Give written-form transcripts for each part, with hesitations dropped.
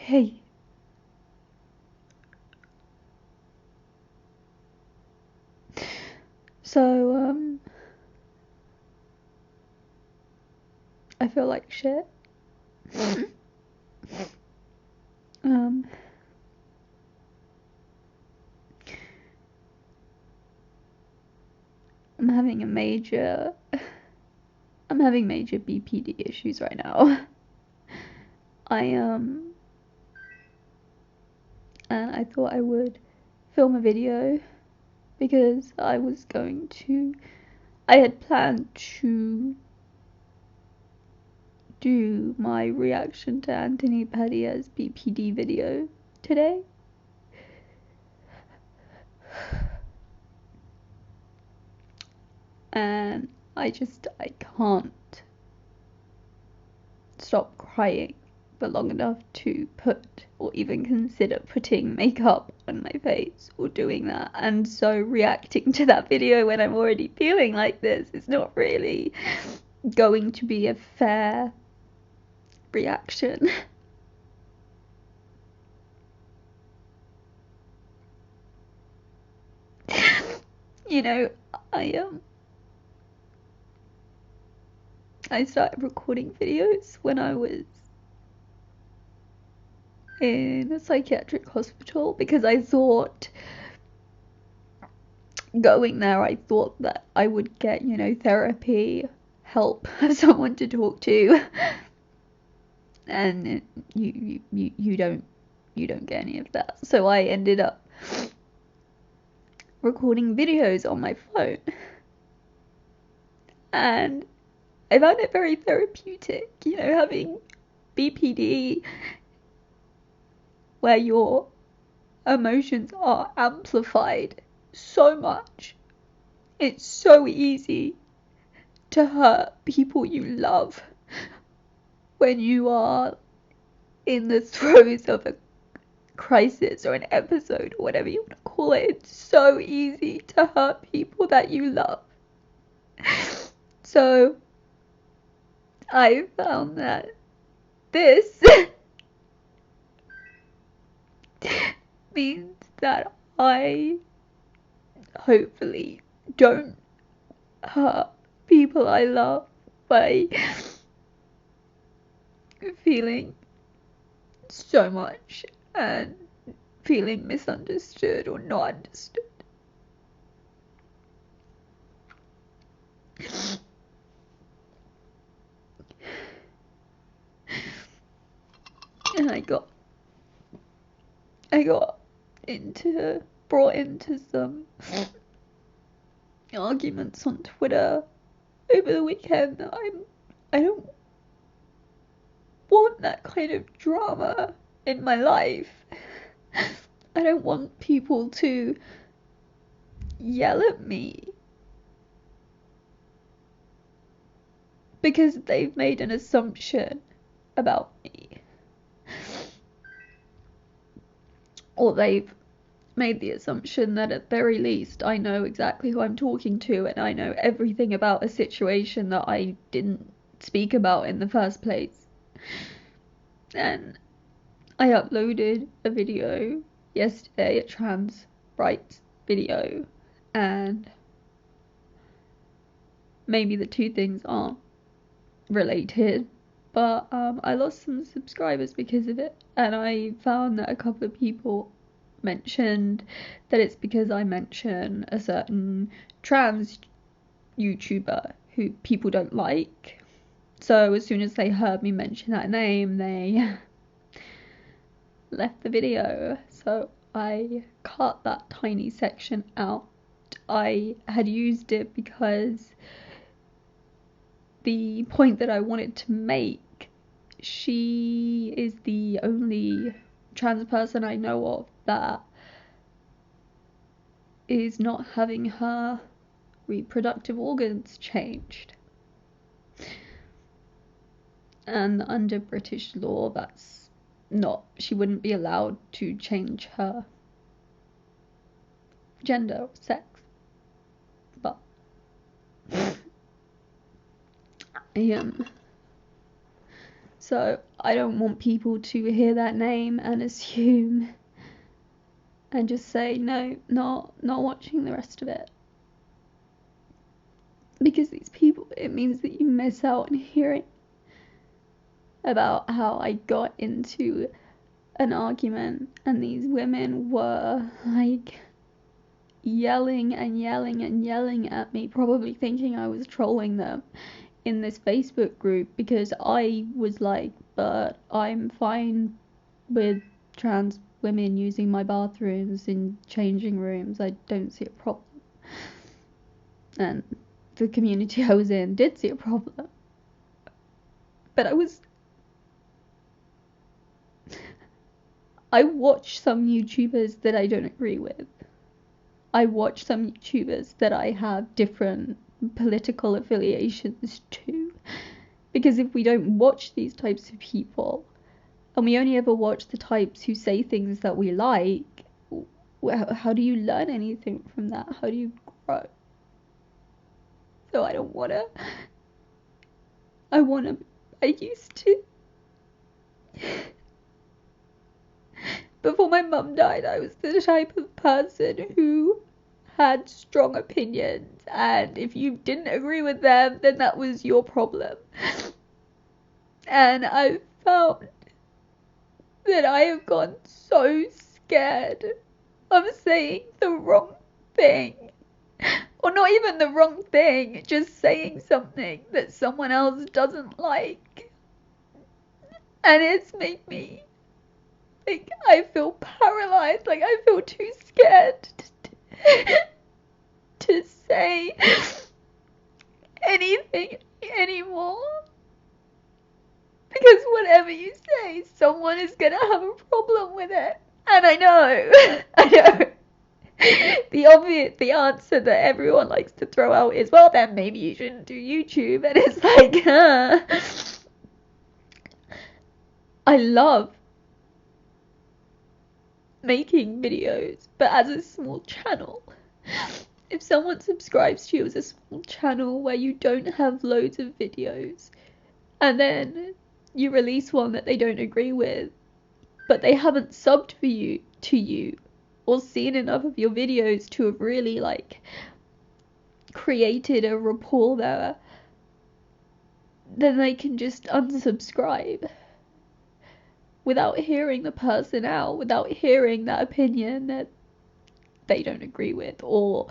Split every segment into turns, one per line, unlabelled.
Hey. So, I feel like shit. um, I'm having major BPD issues right now. I, and I thought I would film a video because I had planned to do my reaction to Anthony Padilla's BPD video today. And I can't stop crying for long enough to put or even consider putting makeup on my face or doing that. And so reacting to that video when I'm already feeling like this is not really going to be a fair reaction. You know, I started recording videos when I was in a psychiatric hospital because I thought going there, I thought that I would get, therapy, help, someone to talk to, and you don't get any of that. So I ended up recording videos on my phone, and I found it very therapeutic, having BPD where your emotions are amplified so much. It's so easy to hurt people you love when you are in the throes of a crisis or an episode or whatever you want to call it. It's so easy to hurt people that you love. So I found that this means that I hopefully don't hurt people I love by feeling so much and feeling misunderstood or not understood. And I got brought into some arguments on Twitter over the weekend. I don't want that kind of drama in my life. I don't want people to yell at me because they've made an assumption about me. Or they've made the assumption that at very least I know exactly who I'm talking to and I know everything about a situation that I didn't speak about in the first place. And I uploaded a video yesterday, a trans rights video, and maybe the two things aren't related, but I lost some subscribers because of it, and I found that a couple of people mentioned that it's because I mention a certain trans YouTuber who people don't like. So as soon as they heard me mention that name, they left the video. So I cut that tiny section out. I had used it because the point that I wanted to make, she is the only trans person I know of that is not having her reproductive organs changed. And under British law, that's not, she wouldn't be allowed to change her gender or sex. But So I don't want people to hear that name and assume and just say, no, not watching the rest of it. Because these people, it means that you miss out on hearing about how I got into an argument and these women were like yelling and yelling and yelling at me, probably thinking I was trolling them in this Facebook group, because I was like, but I'm fine with trans women using my bathrooms in changing rooms, I don't see a problem. And the community I was in did see a problem. But I watch some YouTubers that I don't agree with. I watch some YouTubers that I have different political affiliations to. Because if we don't watch these types of people, and we only ever watch the types who say things that we like, how do you learn anything from that? How do you grow? So I used to. Before my mum died, I was the type of person who had strong opinions, and if you didn't agree with them, then that was your problem. And I found that I have gone so scared of saying the wrong thing. Or not even the wrong thing, just saying something that someone else doesn't like. And it's made me, like, I feel paralyzed, like I feel too scared to say anything anymore. Because whatever you say, someone is gonna have a problem with it. And I know. The answer that everyone likes to throw out is, well, then maybe you shouldn't do YouTube. And it's like, I love making videos, but as a small channel. If someone subscribes to you as a small channel where you don't have loads of videos, and then you release one that they don't agree with, but they haven't subbed to you or seen enough of your videos to have really like created a rapport there, then they can just unsubscribe without hearing the person out, without hearing that opinion that they don't agree with, or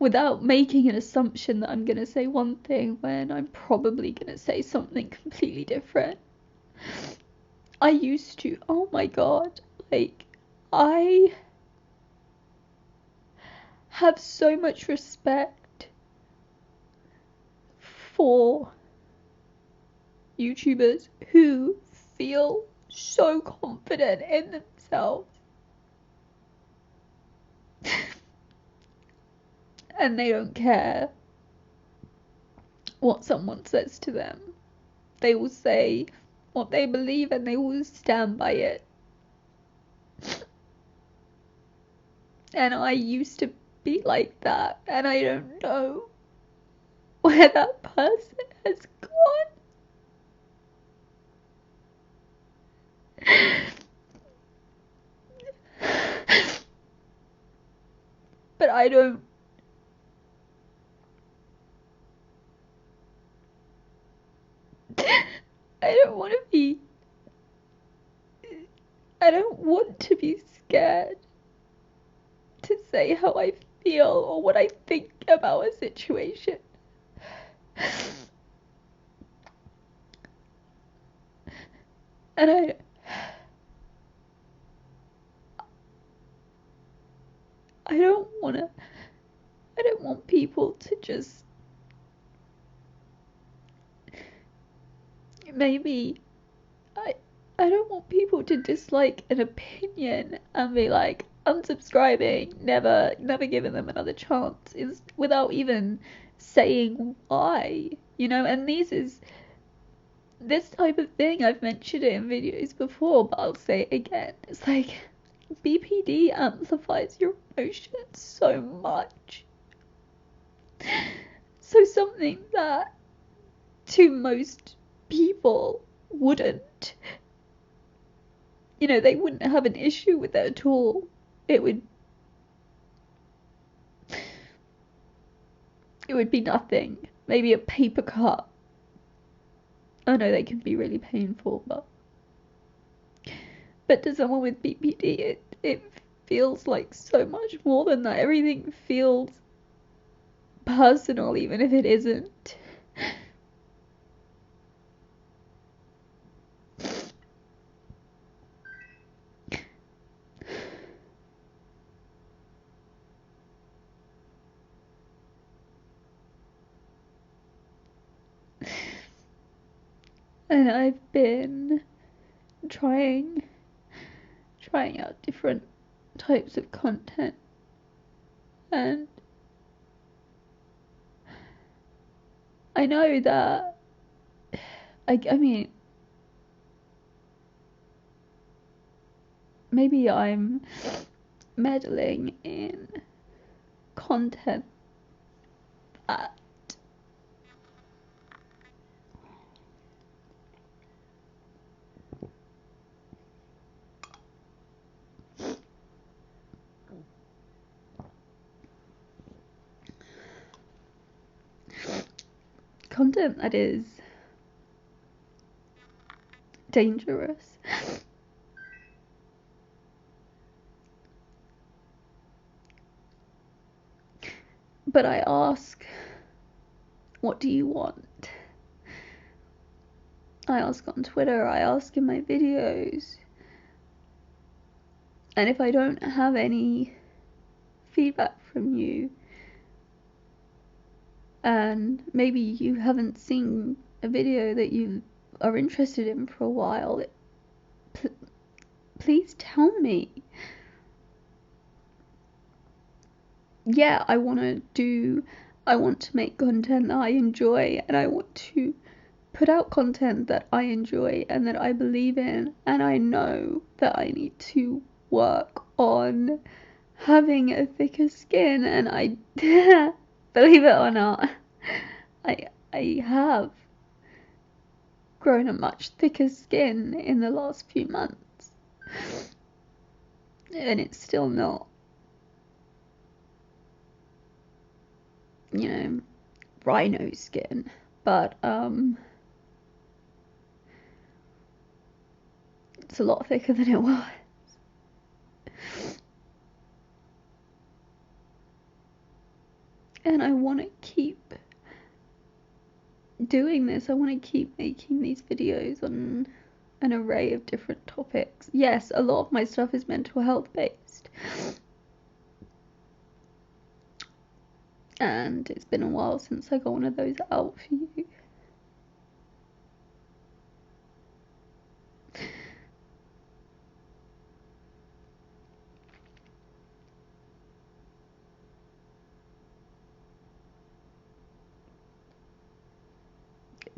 without making an assumption that I'm going to say one thing when I'm probably going to say something completely different. I used to, oh my god, like, I have so much respect for YouTubers who feel so confident in themselves and they don't care what someone says to them. They will say what they believe and they will stand by it. And I used to be like that, and I don't know where that person has gone. But I don't want to be scared to say how I feel or what I think about a situation. And I don't want people to just maybe I don't want people to dislike an opinion and be like unsubscribing, never giving them another chance, is without even saying why, and this type of thing, I've mentioned it in videos before, but I'll say it again. It's like BPD amplifies your emotions so much. So something that to most people wouldn't, they wouldn't have an issue with it at all. It would be nothing. Maybe a paper cut. I know they can be really painful, but to someone with BPD, it feels like so much more than that. Everything feels personal, even if it isn't. And I've been trying out different types of content, and I know that I mean, maybe I'm meddling in content that is dangerous. But I ask, what do you want? I ask on Twitter, I ask in my videos. And if I don't have any feedback from you, and maybe you haven't seen a video that you are interested in for a while, please tell me. Yeah, I want to make content that I enjoy, and I want to put out content that I enjoy and that I believe in, and I know that I need to work on having a thicker skin, and I believe it or not, I have grown a much thicker skin in the last few months, and it's still not, rhino skin, but it's a lot thicker than it was. And I want to keep doing this. I want to keep making these videos on an array of different topics. Yes, a lot of my stuff is mental health based. And it's been a while since I got one of those out for you.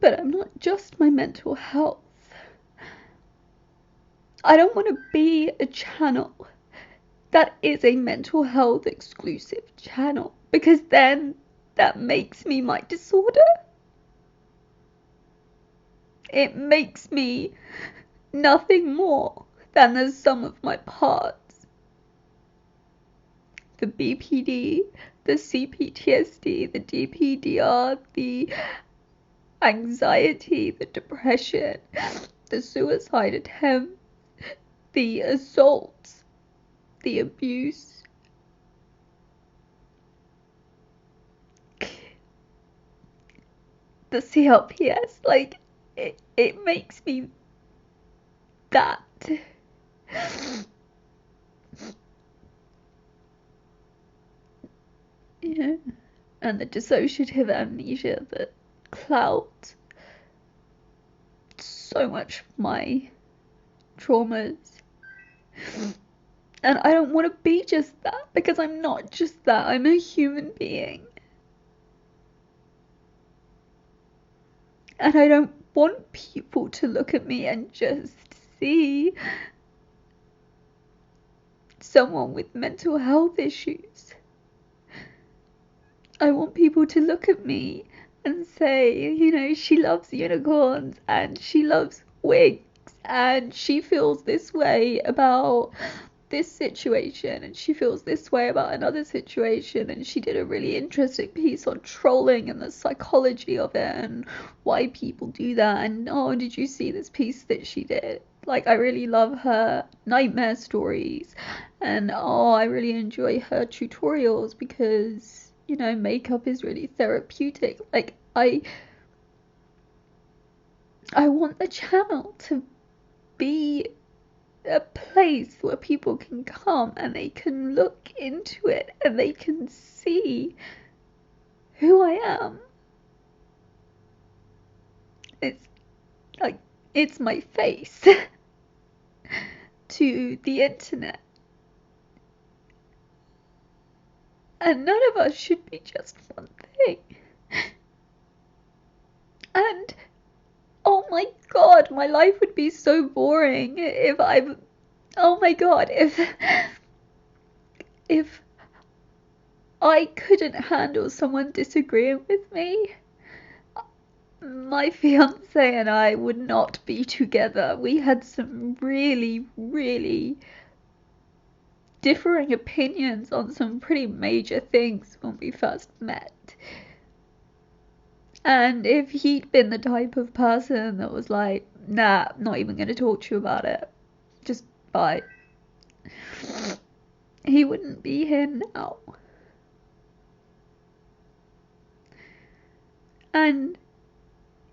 But I'm not just my mental health. I don't want to be a channel that is a mental health exclusive channel, because then that makes me my disorder. It makes me nothing more than the sum of my parts. The BPD, the CPTSD, the DPDR, the anxiety, the depression, the suicide attempt, the assaults, the abuse, the CLPS, like, it makes me that. Yeah. And the dissociative amnesia that clouds so much of my traumas. And I don't want to be just that, because I'm not just that. I'm a human being. And I don't want people to look at me and just see someone with mental health issues. I want people to look at me and say, she loves unicorns and she loves wigs, and she feels this way about this situation, and she feels this way about another situation, and she did a really interesting piece on trolling and the psychology of it and why people do that. And oh, did you see this piece that she did? Like, I really love her nightmare stories, and oh, I really enjoy her tutorials because, you know, makeup is really therapeutic. Like, I want the channel to be a place where people can come and they can look into it and they can see who I am. It's like, it's my face to the internet. And none of us should be just one thing. And oh my god, my life would be so boring if oh my god, if I couldn't handle someone disagreeing with me, my fiance and I would not be together. We had some really, really differing opinions on some pretty major things when we first met. And if he'd been the type of person that was like, nah, not even going to talk to you about it, just bye, he wouldn't be here now. And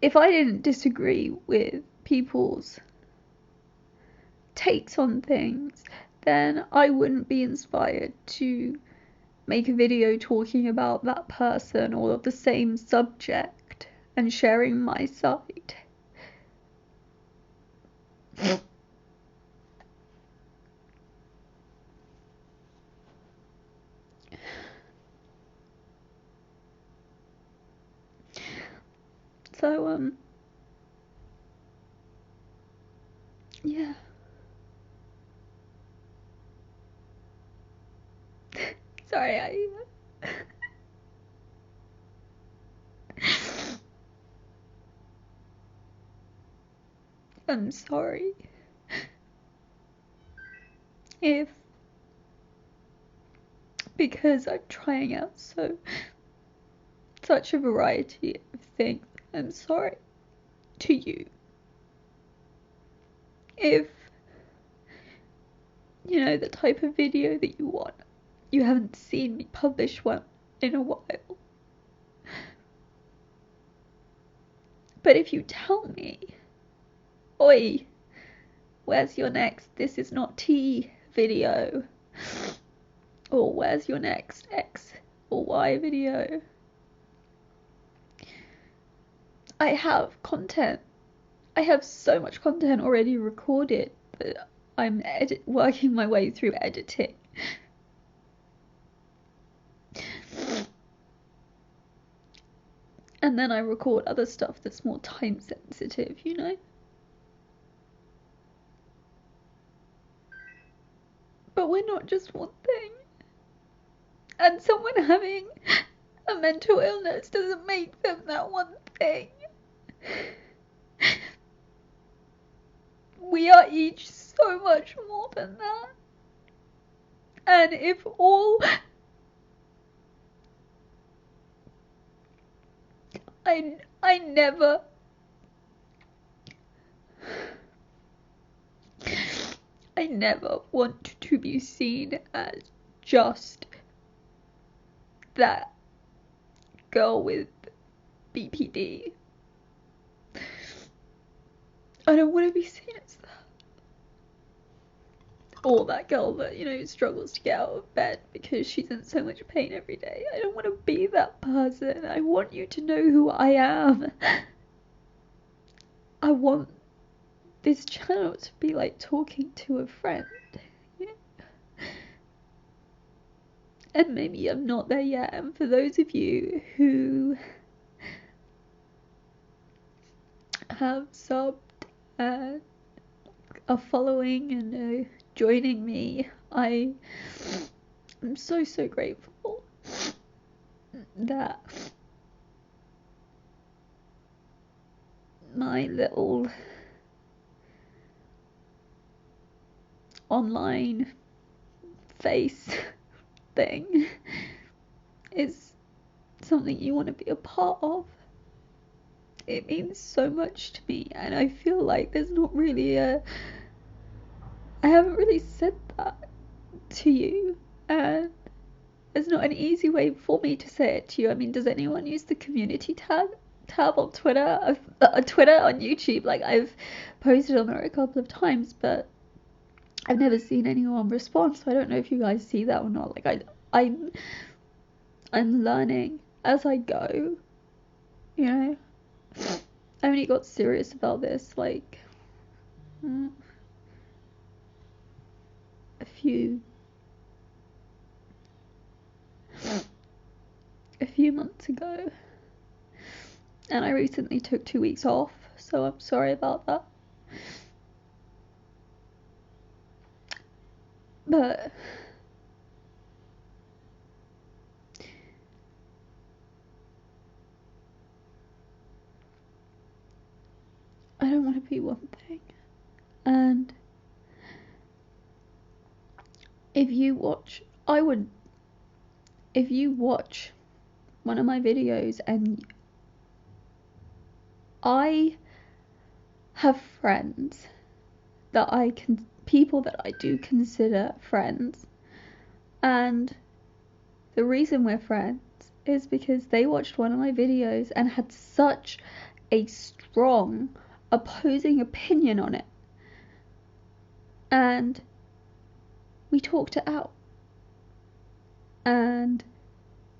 if I didn't disagree with people's takes on things, then I wouldn't be inspired to make a video talking about that person or the same subject and sharing my side. So, yeah. Sorry, I'm sorry if, because I'm trying out such a variety of things, I'm sorry to you. If, you know, the type of video that you want, you haven't seen me publish one in a while. But if you tell me, oi, where's your next "this is not tea" video? Or where's your next X or Y video? I have content. I have so much content already recorded that I'm working my way through editing. And then I record other stuff that's more time sensitive, you know? But we're not just one thing. And someone having a mental illness doesn't make them that one thing. We are each so much more than that. And if all... I never... I never want to be seen as just that girl with BPD. I don't want to be seen as that. Or that girl that, you know, struggles to get out of bed because she's in so much pain every day. I don't want to be that person. I want you to know who I am. I want this channel to be like talking to a friend. You know? And maybe I'm not there yet. And for those of you who have subbed and are following and joining me, I am so grateful that my little online face thing is something you want to be a part of. It means so much to me, and I feel like there's not really I haven't really said that to you, and there's not an easy way for me to say it to you. I mean, does anyone use the community tab on Twitter? Twitter, on YouTube, like, I've posted on there a couple of times, but I've never seen anyone respond, so I don't know if you guys see that or not. Like, I'm learning as I go, you know. I only got serious about this like a few months ago, and I recently took 2 weeks off, so I'm sorry about that. But I don't want to be one thing. And if you watch one of my videos, and I have friends that people that I do consider friends, and the reason we're friends is because they watched one of my videos and had such a strong opposing opinion on it, and we talked it out, and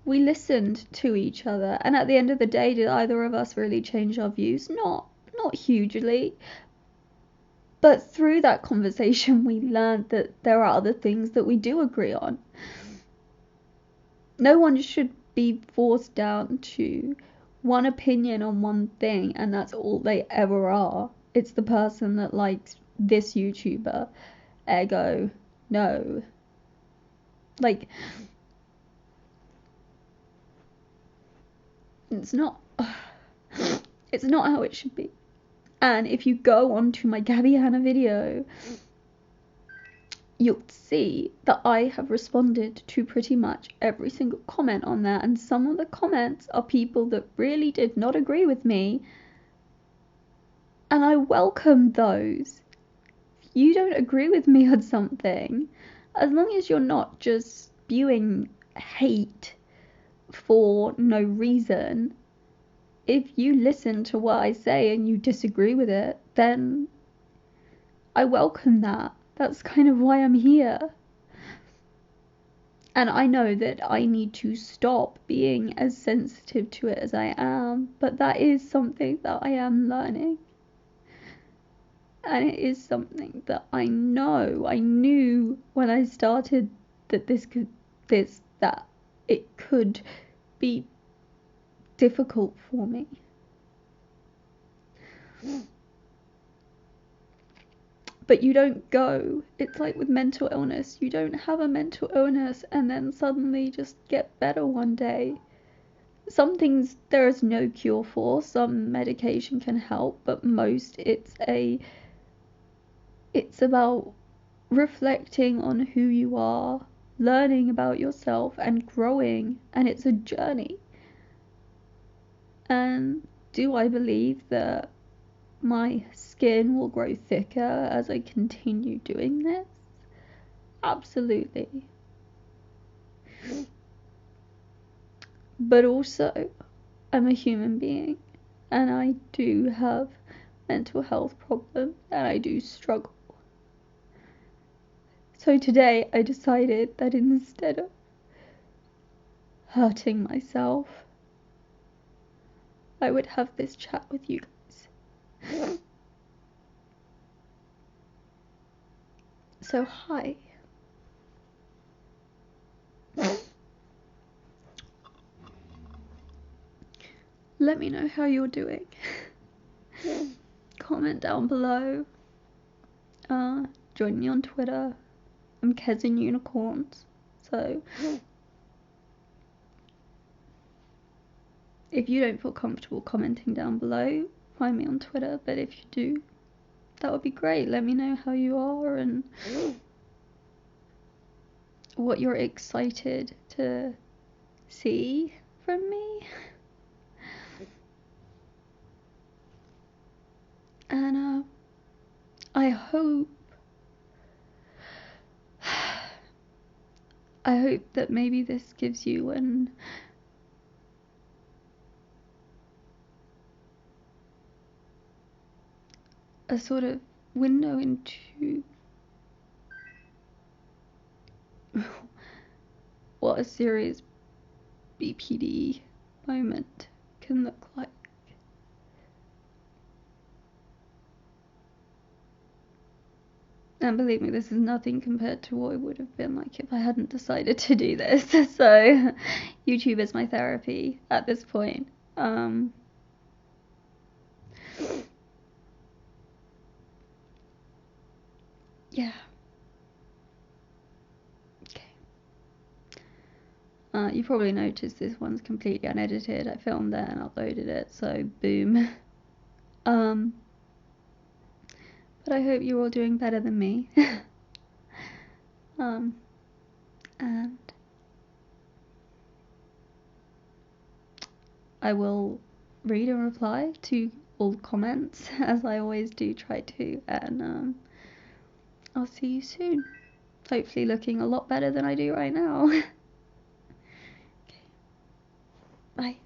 we listened to each other, and at the end of the day, did either of us really change our views? Not hugely, but through that conversation we learned that there are other things that we do agree on. No one should be forced down to one opinion on one thing, and that's all they ever are. It's the person that likes this YouTuber, ergo no. Like, it's not how it should be. And if you go onto my Gabby Hanna video, you'll see that I have responded to pretty much every single comment on there, and some of the comments are people that really did not agree with me, and I welcome those. If you don't agree with me on something, as long as you're not just spewing hate for no reason, if you listen to what I say and you disagree with it, then I welcome that. That's kind of why I'm here. And I know that I need to stop being as sensitive to it as I am, but that is something that I am learning. And it is something that I knew when I started that it could be difficult for me. But you don't go, it's like with mental illness, you don't have a mental illness and then suddenly just get better one day. Some things there is no cure for, some medication can help, but most it's about reflecting on who you are, learning about yourself and growing, and it's a journey. And do I believe that my skin will grow thicker as I continue doing this? Absolutely. But also, I'm a human being, and I do have mental health problems, and I do struggle. So today I decided that instead of hurting myself, I would have this chat with you guys. So hi. Let me know how you're doing. Comment down below. Join me on Twitter. I'm kezandunicorns. So if you don't feel comfortable commenting down below, find me on Twitter. But if you do, that would be great. Let me know how you are, and what you're excited to see from me. And I hope that maybe this gives you a sort of window into what a serious BPD moment can look like. And believe me, this is nothing compared to what it would have been like if I hadn't decided to do this. So YouTube is my therapy at this point. Yeah. Okay. You probably noticed this one's completely unedited. I filmed it and uploaded it, so boom. But I hope you're all doing better than me. And I will read and reply to all comments, as I always do try to, and I'll see you soon. Hopefully looking a lot better than I do right now. Okay. Bye.